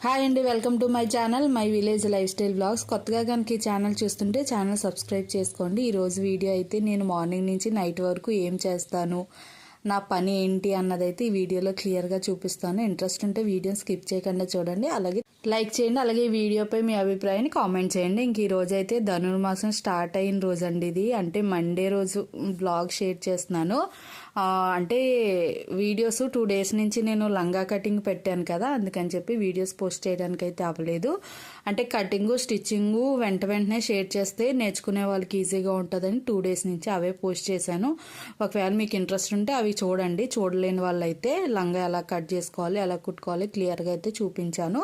Hi అండి, welcome to my channel my village life style blogs. కొత్తగా కనుక ఈ ఛానల్ చూస్తుంటే ఛానల్ సబ్స్క్రైబ్ చేసుకోండి. ఈరోజు వీడియో అయితే నేను మార్నింగ్ నుంచి నైట్ వరకు ఏం చేస్తాను, నా పని ఏంటి అన్నదైతే ఈ వీడియోలో క్లియర్గా చూపిస్తాను. ఇంట్రెస్ట్ ఉంటే వీడియోని స్కిప్ చేయకుండా చూడండి, అలాగే లైక్ చేయండి, అలాగే వీడియోపై మీ అభిప్రాయాన్ని కామెంట్ చేయండి. ఇంక ఈ రోజు అయితే ధనుర్మాసం స్టార్ట్ అయిన రోజు అండి ఇది, అంటే మండే రోజు బ్లాగ్ షేర్ చేస్తున్నాను. అంటే వీడియోస్ 2 days నుంచి నేను లంగా కటింగ్ పెట్టాను కదా, అందుకని చెప్పి వీడియోస్ పోస్ట్ చేయడానికి అయితే అవ్వలేదు. అంటే కటింగు స్టిచ్చింగు వెంటనే షేర్ చేస్తే నేర్చుకునే వాళ్ళకి ఈజీగా ఉంటుందని 2 days నుంచి అవే పోస్ట్ చేశాను. ఒకవేళ మీకు ఇంట్రెస్ట్ ఉంటే అవి చూడండి. చూడలేని వాళ్ళైతే లంగా ఎలా కట్ చేసుకోవాలి, ఎలా కుట్టుకోవాలి క్లియర్గా అయితే చూపించాను.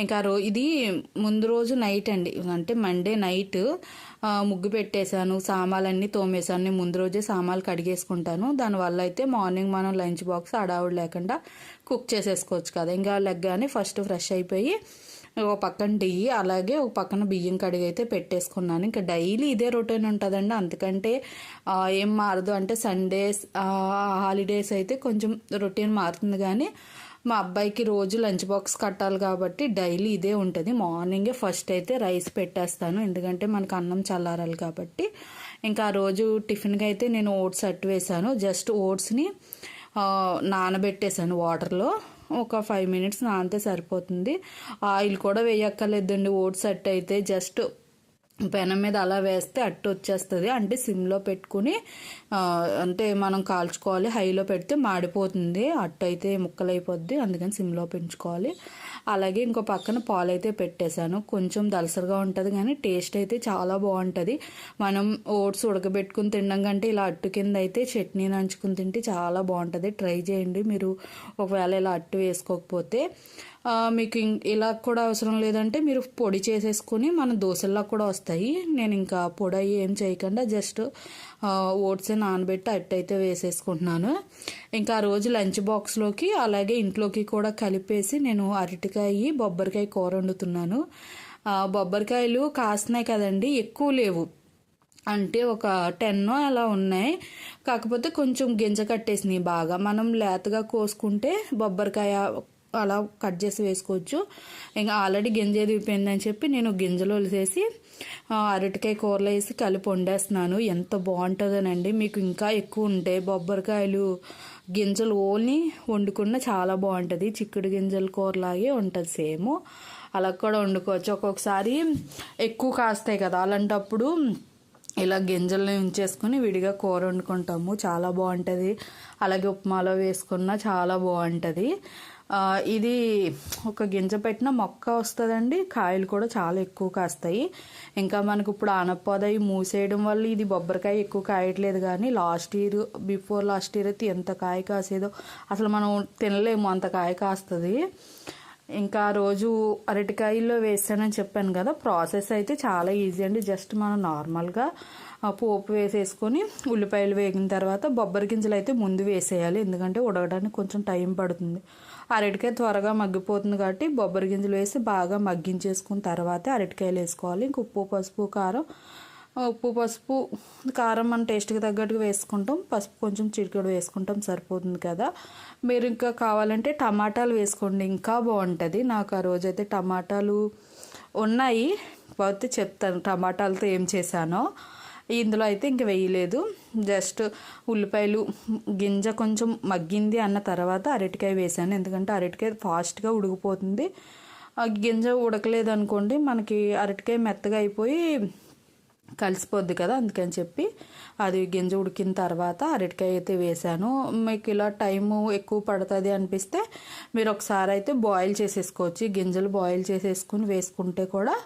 ఇంకా ఇది ముందు రోజు నైట్ అండి, అంటే మండే నైట్ ముగ్గు పెట్టేశాను, సామాన్లన్నీ తోమేశాను. ముందు రోజే సామాన్లు కడిగేసుకుంటాను. దానివల్ల అయితే మార్నింగ్ మనం లంచ్ బాక్స్ అడావుడు లేకుండా కుక్ చేసేసుకోవచ్చు కదా. ఇంకా లెగ్గానే ఫస్ట్ ఫ్రెష్ అయిపోయి ఒక పక్కన టీ, అలాగే ఒక పక్కన బియ్యం కడిగి అయితే పెట్టేసుకున్నాను. ఇంకా డైలీ ఇదే రొటీన్ ఉంటుందండి, అందుకంటే ఏం మారదు. అంటే సండేస్ హాలిడేస్ అయితే కొంచెం రొటీన్ మారుతుంది, కానీ మా అబ్బాయికి రోజు లంచ్ బాక్స్ కట్టాలి కాబట్టి డైలీ ఇదే ఉంటుంది. మార్నింగే ఫస్ట్ అయితే రైస్ పెట్టేస్తాను, ఎందుకంటే మనకు అన్నం చల్లారాలి కాబట్టి. ఇంకా ఆ రోజు టిఫిన్కి అయితే నేను ఓట్స్ అట్టు వేసాను. జస్ట్ ఓట్స్ని నానబెట్టేశాను వాటర్లో. ఒక 5 minutes నానితే సరిపోతుంది. ఆయిల్ కూడా వేయక్కర్లేదండి. ఓట్స్ అట్టు అయితే జస్ట్ పెనం మీద అలా వేస్తే అట్టు వచ్చేస్తుంది. అంటే సిమ్లో పెట్టుకుని అంటే మనం కాల్చుకోవాలి. హైలో పెడితే మాడిపోతుంది, అట్టు అయితే ముక్కలైపోద్ది, అందుకని సిమ్లో పెంచుకోవాలి. అలాగే ఇంకో పక్కన పాలు అయితే పెట్టేశాను. కొంచెం దలసరిగా ఉంటుంది, కానీ టేస్ట్ అయితే చాలా బాగుంటుంది. మనం ఓట్స్ ఉడకబెట్టుకుని తినడం కంటే ఇలా అట్టు కింద అయితే చట్నీ నంచుకుని తింటే చాలా బాగుంటుంది. ట్రై చేయండి మీరు ఒకవేళ ఇలా అట్టు వేసుకోకపోతే. మీకు ఇలా కూడా అవసరం లేదంటే మీరు పొడి చేసేసుకుని మన దోశల్లో కూడా వస్తాయి. నేను ఇంకా పొడి ఏం చేయకుండా జస్ట్ ఓట్స్ నానబెట్టి అట్టయితే వేసేసుకుంటున్నాను. ఇంకా ఆ రోజు లంచ్ బాక్స్లోకి అలాగే ఇంట్లోకి కూడా కలిపేసి నేను అరటికాయ బొబ్బరికాయ కూర వండుతున్నాను. బొబ్బరికాయలు కాస్తున్నాయి కదండి, ఎక్కువ లేవు, అంటే ఒక 10 అలా ఉన్నాయి. కాకపోతే కొంచెం గింజ కట్టేసినాయి బాగా. మనం లేతగా కోసుకుంటే బొబ్బరికాయ అలా కట్ చేసి వేసుకోవచ్చు. ఇంకా ఆల్రెడీ గింజ ఎదిగిపోయిందని చెప్పి నేను గింజలు వలిసేసి అరటికాయ కూరలో వేసి కలిపి వండేస్తున్నాను. ఎంత బాగుంటుందోనండి. మీకు ఇంకా ఎక్కువ ఉంటాయి బొబ్బరికాయలు గింజలు ఓన్లీ వండుకున్న చాలా బాగుంటుంది. చిక్కుడు గింజల కూరలాగే ఉంటుంది సేమ్, అలా కూడా వండుకోవచ్చు. ఒక్కొక్కసారి ఎక్కువ కాస్తాయి కదా, అలాంటప్పుడు ఇలా గింజల్ని ఉంచేసుకుని విడిగా కూర వండుకుంటాము, చాలా బాగుంటుంది. అలాగే ఉప్మాలో వేసుకున్న చాలా బాగుంటుంది. ఇది ఒక గింజ పెట్టిన మొక్క వస్తుందండి, కాయలు కూడా చాలా ఎక్కువ కాస్తాయి. ఇంకా మనకు ఇప్పుడు ఆనపదాయి మూసేయడం వల్ల ఇది బొబ్బరికాయ ఎక్కువ కాయట్లేదు, కానీ బిఫోర్ లాస్ట్ ఇయర్ అయితే ఎంత కాయ కాసేదో అసలు మనం తినలేము, అంత కాయ కాస్తుంది. ఇంకా రోజు అరటికాయల్లో వేసానని చెప్పాను కదా, ప్రాసెస్ అయితే చాలా ఈజీ అండి. జస్ట్ మనం నార్మల్గా పోపు వేసేసుకొని ఉల్లిపాయలు వేగిన తర్వాత బొబ్బరి గింజలు అయితే ముందు వేసేయాలి, ఎందుకంటే ఉడకడానికి కొంచెం టైం పడుతుంది. అరటికాయ త్వరగా మగ్గిపోతుంది కాబట్టి బొబ్బరి గింజలు వేసి బాగా మగ్గించేసుకున్న తర్వాత అరటికాయలు వేసుకోవాలి. ఇంక ఉప్పు పసుపు కారం మన టేస్ట్కి తగ్గట్టుగా వేసుకుంటాం. పసుపు కొంచెం చిటికెడు వేసుకుంటాం, సరిపోతుంది కదా. మీరు ఇంకా కావాలంటే టమాటాలు వేసుకోండి, ఇంకా బాగుంటుంది. నాకు ఆ రోజైతే టమాటాలు ఉన్నాయి, కాకపోతే చెప్తాను టమాటాలతో ఏం చేశానో. ఇందులో అయితే ఇంక వేయలేదు, జస్ట్ ఉల్లిపాయలు గింజ కొంచెం మగ్గింది అన్న తర్వాత అరటికాయ వేసాను, ఎందుకంటే అరటికాయ ఫాస్ట్గా ఉడికిపోతుంది. గింజ ఉడకలేదు అనుకోండి, మనకి అరటికాయ మెత్తగా అయిపోయి కలిసిపోద్ది కదా, అందుకని చెప్పి అది గింజ ఉడికిన తర్వాత అరటికాయ అయితే వేసాను. మీకు ఇలా టైము ఎక్కువ పడుతుంది అనిపిస్తే మీరు ఒకసారి అయితే బాయిల్ చేసేసుకోవచ్చు. గింజలు బాయిల్ చేసేసుకుని వేసుకుంటే కూడా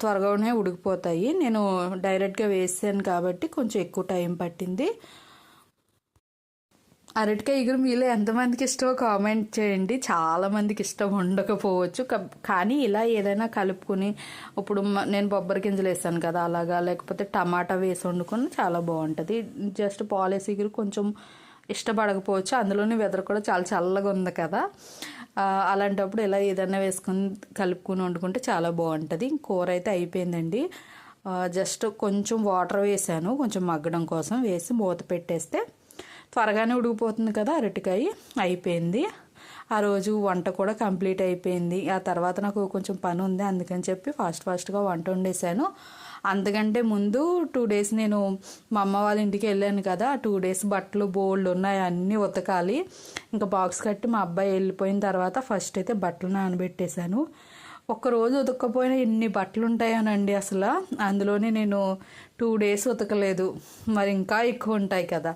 త్వరగానే ఉడికిపోతాయి. నేను డైరెక్ట్గా వేసాను కాబట్టి కొంచెం ఎక్కువ టైం పట్టింది. అరటికాయ ఇగురు మీలో ఎంతమందికి ఇష్టమో కామెంట్ చేయండి. చాలామందికి ఇష్టం ఉండకపోవచ్చు, కానీ ఇలా ఏదైనా కలుపుకుని, ఇప్పుడు నేను బొబ్బరి గింజలు వేసాను కదా అలాగా, లేకపోతే టమాటా వేసి వండుకొని చాలా బాగుంటుంది. జస్ట్ పాలేసి ఇగురు కొంచెం ఇష్టపడకపోవచ్చు, అందులోని వెదర్ కూడా చాలా చల్లగా ఉంది కదా, అలాంటప్పుడు ఇలా ఏదైనా వేసుకొని కలుపుకొని వండుకుంటే చాలా బాగుంటుంది. కూర అయితే అయిపోయిందండి. జస్ట్ కొంచెం వాటర్ వేసాను కొంచెం మగ్గడం కోసం, వేసి మూత పెట్టేస్తే త్వరగానే ఉడికిపోతుంది కదా. అరటికాయ అయిపోయింది. ఆ రోజు వంట కూడా కంప్లీట్ అయిపోయింది. ఆ తర్వాత నాకు కొంచెం పని ఉంది, అందుకని చెప్పి ఫాస్ట్గా వంట వండేసాను. అంతకంటే ముందు 2 డేస్ నేను మా అమ్మ వాళ్ళ ఇంటికి వెళ్ళాను కదా, 2 డేస్ బట్టలు బోల్డ్ ఉన్నాయి, అన్నీ ఉతకాలి. ఇంకా బాక్స్ కట్టి మా అబ్బాయి వెళ్ళిపోయిన తర్వాత ఫస్ట్ అయితే బట్టలు నానబెట్టేశాను. ఒక్కరోజు ఉతకపోయినా ఎన్ని బట్టలు ఉంటాయోనండి అసలు. అందులోనే నేను 2 డేస్ ఉతకలేదు, మరి ఇంకా ఎక్కువ ఉంటాయి కదా.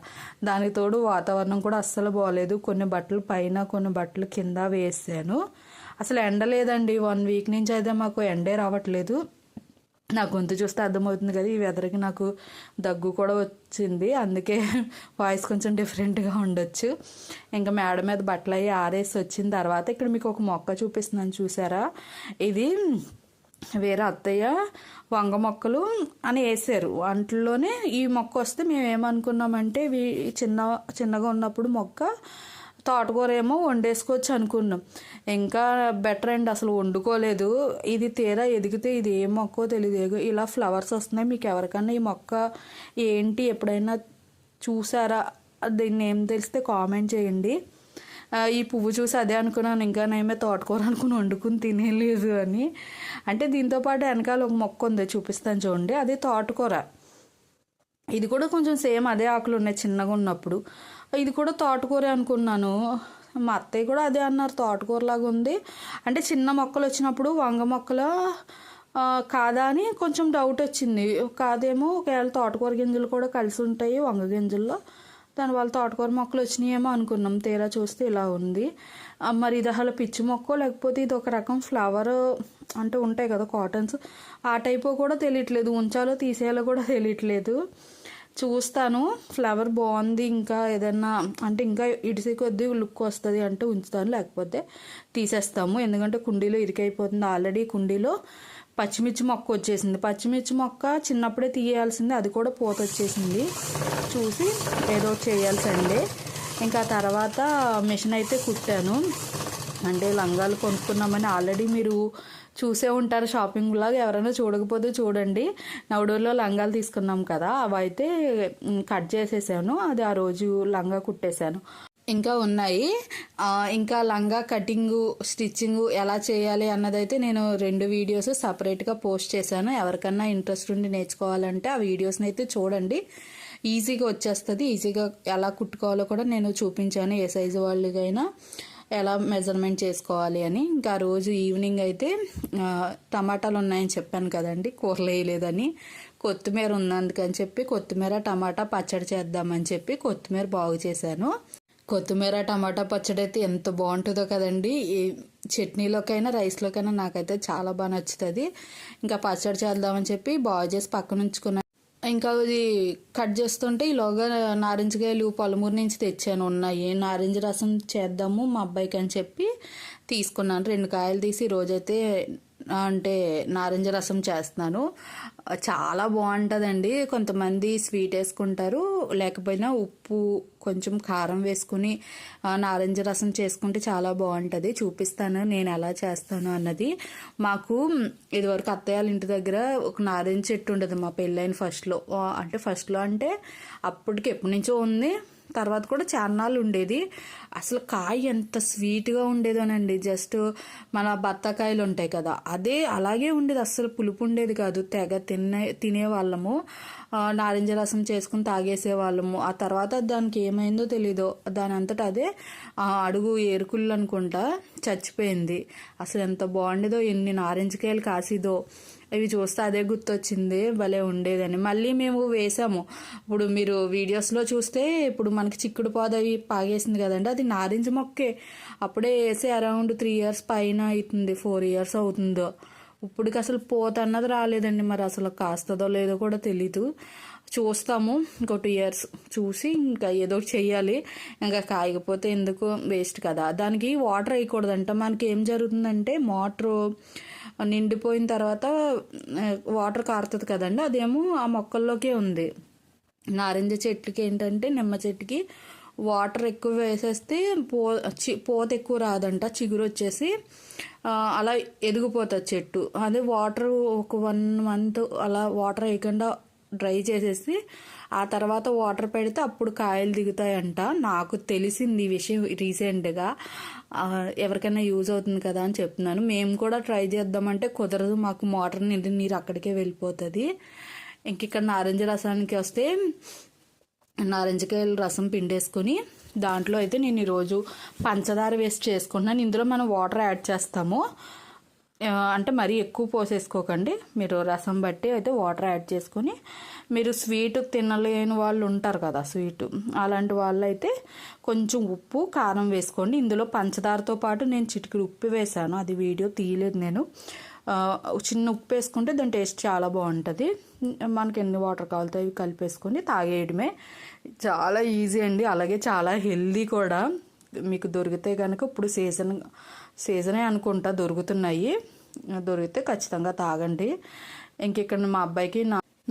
దానికి తోడు వాతావరణం కూడా అస్సలు బాగోలేదు. కొన్ని బట్టలు పైన కొన్ని బట్టలు కింద వేసాను. అసలు ఎండ లేదండి, 1 వీక్ నుంచి అయితే మాకు ఎండే రావట్లేదు. నా గొంతు చూస్తే అర్థమవుతుంది కదా, ఈ వెదర్కి నాకు దగ్గు కూడా వచ్చింది, అందుకే వాయిస్ కొంచెం డిఫరెంట్గా ఉండొచ్చు. ఇంకా మేడ మీద బట్టలు అవి ఆరేసి వచ్చిన తర్వాత ఇక్కడ మీకు ఒక మొక్క చూపిస్తున్నాను, చూసారా? ఇది వేరే అత్తయ్య వంగ మొక్కలు అని వేసారు, వాటిల్లోనే ఈ మొక్క వస్తే మేము ఏమనుకున్నామంటే చిన్నగా ఉన్నప్పుడు మొక్క తోటకూర ఏమో వండేసుకోవచ్చు అనుకున్నాం. ఇంకా బెటర్ అండి, అసలు వండుకోలేదు. ఇది తీరా ఎదిగితే ఇది ఏ మొక్కో తెలియదు, ఇలా ఫ్లవర్స్ వస్తున్నాయి. మీకు ఎవరికన్నా ఈ మొక్క ఏంటి ఎప్పుడైనా చూసారా, దీన్ని ఏం తెలిస్తే కామెంట్ చేయండి. ఈ పువ్వు చూసి అదే అనుకున్నాను, ఇంకా నేమే తోటకూర అనుకుని వండుకుని తినేలేదు అని. అంటే దీంతోపాటు వెనకాల ఒక మొక్క ఉంది, చూపిస్తాను చూడండి, అది తోటకూర. ఇది కూడా కొంచెం సేమ్ అదే ఆకులు ఉన్నాయి చిన్నగా ఉన్నప్పుడు. ఇది కూడా తోటకూరే అనుకున్నాను. మా అత్తయ్య కూడా అదే అన్నారు, తోటకూరలాగా ఉంది. అంటే చిన్న మొక్కలు వచ్చినప్పుడు వంగ మొక్కల కాదా అని కొంచెం డౌట్ వచ్చింది. కాదేమో, ఒకవేళ తోటకూర గింజలు కూడా కలిసి ఉంటాయి వంగ గింజల్లో, దానివల్ల తోటకూర మొక్కలు వచ్చినాయేమో అనుకున్నాం. తీరా చూస్తే ఇలా ఉంది. మరి ఇది అసలు పిచ్చి మొక్కో లేకపోతే ఇది ఒక రకం ఫ్లవర్ అంటే ఉంటాయి కదా కాటన్స్, ఆ టైపు కూడా తెలియట్లేదు, ఉంచాలో తీసేయాలో కూడా తెలియట్లేదు. చూస్తాను, ఫ్లవర్ బాగుంది, ఇంకా ఏదన్నా అంటే ఇంకా ఇడిసి కొద్దీ లుక్ వస్తుంది అంటే ఉంచుతాను, లేకపోతే తీసేస్తాము. ఎందుకంటే కుండీలో ఇరికైపోతుంది. ఆల్రెడీ కుండీలో పచ్చిమిర్చి మొక్క వచ్చేసింది. పచ్చిమిర్చి మొక్క చిన్నప్పుడే తీయాల్సింది, అది కూడా పూత వచ్చేసింది. చూసి ఏదో చేయాల్సిందే. ఇంకా తర్వాత మిషన్ అయితే కుట్టాను. అంటే లంగాలు కొనుక్కున్నామని ఆల్రెడీ మీరు చూసే ఉంటారు షాపింగ్ లాగా, ఎవరైనా చూడకపోతే చూడండి. నవడూరులో లంగాలు తీసుకున్నాం కదా, అవి అయితే కట్ చేసేసాను. అది ఆ రోజు లంగా కుట్టేశాను. ఇంకా ఉన్నాయి. ఇంకా లంగా కటింగు స్టిచ్చింగు ఎలా చేయాలి అన్నదైతే నేను 2 వీడియోస్ సపరేట్గా పోస్ట్ చేశాను. ఎవరికన్నా ఇంట్రెస్ట్ ఉండి నేర్చుకోవాలంటే ఆ వీడియోస్ని అయితే చూడండి, ఈజీగా వచ్చేస్తుంది. ఈజీగా ఎలా కుట్టుకోవాలో కూడా నేను చూపించాను, ఏ సైజు వాళ్ళకైనా ఎలా మెజర్మెంట్ చేసుకోవాలి అని. ఇంకా రోజు ఈవినింగ్ అయితే టమాటాలు ఉన్నాయని చెప్పాను కదండి, కూరలు వేయలేదని. కొత్తిమీర ఉంది, అందుకని చెప్పి కొత్తిమీర టమాటా పచ్చడి చేద్దామని చెప్పి కొత్తిమీర బాగు చేశాను. కొత్తిమీర టమాటా పచ్చడి అయితే ఎంత బాగుంటుందో కదండి, ఈ చట్నీలోకైనా రైస్లోకైనా నాకైతే చాలా బాగా నచ్చుతుంది. ఇంకా పచ్చడి చేద్దామని చెప్పి బాగు చేసి పక్కన ఉంచుకున్నాను. ఇంకా అది కట్ చేస్తుంటే ఈలోగా నారింజకాయలు పొలమూరు నుంచి తెచ్చాను, ఉన్నాయి. నారింజ రసం చేద్దాము మా అబ్బాయికి అని చెప్పి తీసుకున్నాను. 2 కాయలు తీసి రోజైతే అంటే నారింజ రసం చేస్తున్నాను. చాలా బాగుంటుందండి. కొంతమంది స్వీట్ వేసుకుంటారు, లేకపోయినా ఉప్పు కొంచెం కారం వేసుకుని నారింజ రసం చేసుకుంటే చాలా బాగుంటుంది. చూపిస్తాను నేను ఎలా చేస్తాను అన్నది. మాకు ఇదివరకు అత్తయ్య వాళ్ళ ఇంటి దగ్గర ఒక నారింజ చెట్టు ఉండదు మా పెళ్ళైన ఫస్ట్లో. అంటే అప్పటికి ఎప్పటి నుంచో ఉంది, తర్వాత కూడా చాన్నాళ్ళు ఉండేది. అసలు కాయ ఎంత స్వీట్గా ఉండేదోనండి, జస్ట్ మన బత్తాకాయలు ఉంటాయి కదా, అలాగే ఉండేది. అస్సలు పులుపు ఉండేది కాదు, తెగ తినేవాళ్ళము. నారింజ రసం చేసుకుని తాగేసేవాళ్ళము. ఆ తర్వాత దానికి ఏమైందో తెలీదు, దాని అంతటా అదే అడుగు ఏరుకుళ్ళు అనుకుంటా చచ్చిపోయింది. అసలు ఎంత బాగుండేదో, ఎన్ని నారింజకాయలు కాసిదో. ఇవి చూస్తే అదే గుర్తొచ్చింది, భలే ఉండేదని. మళ్ళీ మేము వేసాము. ఇప్పుడు మీరు వీడియోస్లో చూస్తే ఇప్పుడు మనకి చిక్కుడు పాదవి పాగేసింది కదండి, అది నారింజ మొక్కే. అప్పుడే వేసి అరౌండ్ 3 years పైన అవుతుంది, 4 years అవుతుందో. ఇప్పటికి అసలు పోత అన్నది రాలేదండి. మరి అసలు కాస్తుందో లేదో కూడా తెలీదు. చూస్తాము, ఇంకో 2 years చూసి ఇంకా ఏదో చెయ్యాలి. ఇంకా కాయకపోతే ఎందుకు, వేస్ట్ కదా. దానికి వాటర్ వేయకూడదంట. మనకి ఏం జరుగుతుందంటే మోటరు నిండిపోయిన తర్వాత వాటర్ కారుతుంది కదండి, అదేమో ఆ మొక్కల్లోకే ఉంది. నారింజ చెట్టుకి ఏంటంటే, నిమ్మ చెట్టుకి వాటర్ ఎక్కువ వేసేస్తే పోత ఎక్కువ రాదంట, చిగురు వచ్చేసి అలా ఎదిగిపోతుంది చెట్టు. అదే వాటర్ ఒక 1 month అలా వాటర్ వేయకుండా డ్రై చేసేసి ఆ తర్వాత వాటర్ పెడితే అప్పుడు కాయలు దిగుతాయంట. నాకు తెలిసింది ఈ విషయం రీసెంట్గా. ఎవరికైనా యూజ్ అవుతుంది కదా అని చెప్తున్నాను. మేము కూడా ట్రై చేద్దామంటే కుదరదు, మాకు మోటార్ నిండి నీరు అక్కడికే వెళ్ళిపోతుంది. ఇంక ఇక్కడ నారింజ రసానికి వస్తే నారింజకాయల రసం పిండేసుకొని దాంట్లో అయితే నేను ఈరోజు పంచదార వేస్ట్ చేసుకుంటున్నాను. ఇందులో మనం వాటర్ యాడ్ చేస్తాము, అంటే మరీ ఎక్కువ పోసేసుకోకండి, మీరు రసం బట్టి అయితే వాటర్ యాడ్ చేసుకొని, మీరు స్వీట్ తినలేని వాళ్ళు ఉంటారు కదా, స్వీట్ అలాంటి వాళ్ళు అయితే కొంచెం ఉప్పు కారం వేసుకోండి. ఇందులో పంచదారతో పాటు నేను చిటికెడు ఉప్పు వేసాను, అది వీడియో తీయలేదు నేను. చిన్న ఉప్పు వేసుకుంటే దాని టేస్ట్ చాలా బాగుంటుంది. మనకి ఎన్ని వాటర్ కావాలితో ఇవి కలిపేసుకొని తాగేయడమే. చాలా ఈజీ అండి, అలాగే చాలా హెల్దీ కూడా. మీకు దొరికితే కనుక ఇప్పుడు సీజనే అనుకుంటా దొరుకుతున్నాయి, దొరికితే ఖచ్చితంగా తాగండి. ఇంక ఇక్కడ మా అబ్బాయికి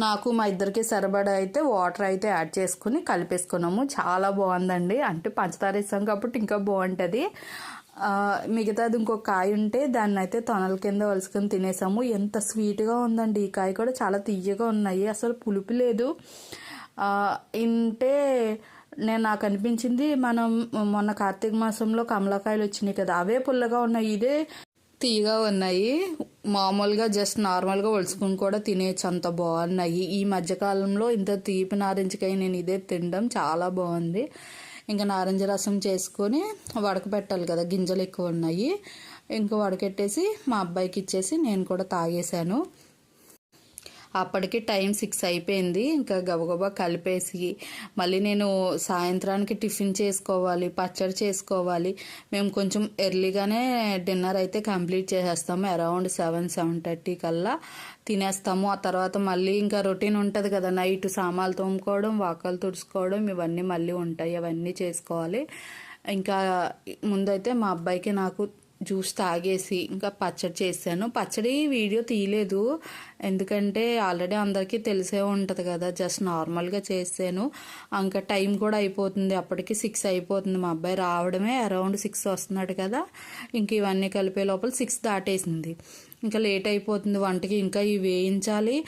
నాకు మా ఇద్దరికి సరిపడా అయితే వాటర్ అయితే యాడ్ చేసుకుని కలిపేసుకున్నాము. చాలా బాగుందండి, అంటే పంచదార వేసాం కాబట్టి ఇంకా బాగుంటుంది. మిగతాది ఇంకొక కాయ ఉంటే దాన్ని అయితే తొనల కింద వలుసుకొని తినేసాము. ఎంత స్వీట్గా ఉందండి, ఈ కాయ కూడా చాలా తీయగా ఉన్నాయి, అసలు పులుపు లేదు. నాకు అనిపించింది, మనం మొన్న కార్తీక మాసంలో కమలకాయలు వచ్చినాయి కదా, అవే పుల్లగా ఉన్నాయి, ఇదే తీయగా ఉన్నాయి. మామూలుగా జస్ట్ నార్మల్గా ఒలుచుకుని కూడా తినేచ్చు, అంత బాగున్నాయి. ఈ మధ్యకాలంలో ఇంత తీపి నారింజకాయ నేను ఇదే తినడం చాలా బాగుంది. ఇంకా నారింజ రసం చేసుకొని వడకపెట్టాలి కదా, గింజలు ఎక్కువ ఉన్నాయి. ఇంకా వడకెట్టేసి మా అబ్బాయికి ఇచ్చేసి నేను కూడా తాగేశాను. అప్పటికి టైం 6 అయిపోయింది. ఇంకా గబగబా కలిపేసి మళ్ళీ నేను సాయంత్రానికి టిఫిన్ చేసుకోవాలి, పచ్చడి చేసుకోవాలి. మేము కొంచెం ఎర్లీగానే డిన్నర్ అయితే కంప్లీట్ చేసేస్తాము, అరౌండ్ 7-7:30 కల్లా తినేస్తాము. ఆ తర్వాత మళ్ళీ ఇంకా రొటీన్ ఉంటుంది కదా, నైట్ సామాన్లు తోముకోవడం, వాకలు తుడుచుకోవడం, ఇవన్నీ మళ్ళీ ఉంటాయి, అవన్నీ చేసుకోవాలి. ఇంకా ముందైతే మా అబ్బాయికి నాకు జ్యూస్ తాగేసి ఇంకా పచ్చడి చేశాను. పచ్చడి వీడియో తీయలేదు, ఎందుకంటే ఆల్రెడీ అందరికీ తెలిసే ఉంటుంది కదా, జస్ట్ నార్మల్గా చేసాను. ఇంకా టైం కూడా అయిపోతుంది, అప్పటికి 6 అయిపోతుంది. మా అబ్బాయి రావడమే అరౌండ్ 6 వస్తున్నాడు కదా, ఇంక ఇవన్నీ కలిపే లోపల 6 దాటేసింది. ఇంకా లేట్ అయిపోతుంది వంటకి, ఇంకా ఇవి వేయించాలి.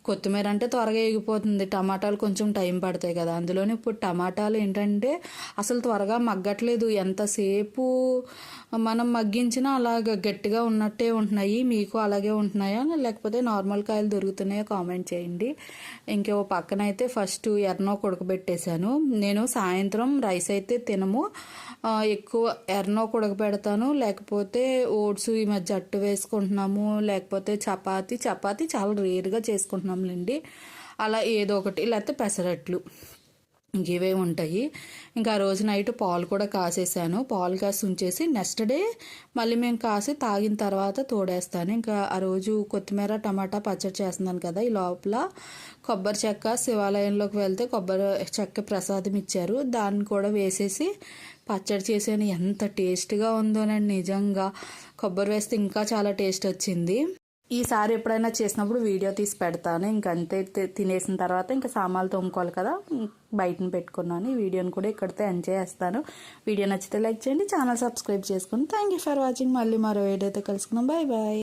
కొత్తిమీర అంటే త్వరగా ఎగిపోతుంది, టమాటాలు కొంచెం టైం పడతాయి కదా, అందులోనే ఇప్పుడు టమాటాలు ఏంటంటే అసలు త్వరగా మగ్గట్లేదు. ఎంతసేపు మనం మగ్గించినా అలాగ గట్టిగా ఉన్నట్టే ఉంటున్నాయి. మీకు అలాగే ఉంటున్నాయా, లేకపోతే నార్మల్ కాయలు దొరుకుతున్నాయో కామెంట్ చేయండి. ఇంకో పక్కన అయితే ఫస్ట్ ఎర్రనో ఉడకబెట్టేశాను. నేను సాయంత్రం రైస్ అయితే తినము, ఎక్కువ ఎర్రనో ఉడకబెడతాను, లేకపోతే ఓట్స్ ఈ మధ్య అట్టు వేసుకుంటున్నాము, లేకపోతే చపాతి చాలా రేర్గా చేసుకుంటున్నాంలేండి. అలా ఏదో ఒకటి, లేకపోతే పెసరట్లు, ఇవే ఉంటాయి. ఇంకా ఆ రోజు నైట్ పాలు కూడా కాసేసాను, పాలు కాసి ఉంచేసి నెక్స్ట్ డే మళ్ళీ మేము కాసి తాగిన తర్వాత తోడేస్తాను. ఇంకా ఆ రోజు కొత్తిమీర టమాటా పచ్చడి చేస్తున్నాను కదా, ఈ లోపల కొబ్బరి చెక్క శివాలయంలోకి వెళ్తే కొబ్బరి చెక్క ప్రసాదం ఇచ్చారు, దాన్ని కూడా వేసేసి పచ్చడి చేసాను. ఎంత టేస్ట్గా ఉందోనండి, నిజంగా కొబ్బరి వేస్తే ఇంకా చాలా టేస్ట్ వచ్చింది. ఈసారి ఎప్పుడైనా చేసినప్పుడు వీడియో తీసి పెడతాను. ఇంకంతే, తినేసిన తర్వాత ఇంకా సామాన్లు తోముకోవాలి కదా, బయటను పెట్టుకున్నాను. ఈ వీడియోని కూడా ఇక్కడితో ఎంజాయ్ చేస్తాను. వీడియో నచ్చితే లైక్ చేయండి, ఛానల్ సబ్స్క్రైబ్ చేసుకోండి. Thank you for watching. మళ్ళీ మరో వీడియోతో కలుసుకున్నాం. Bye bye.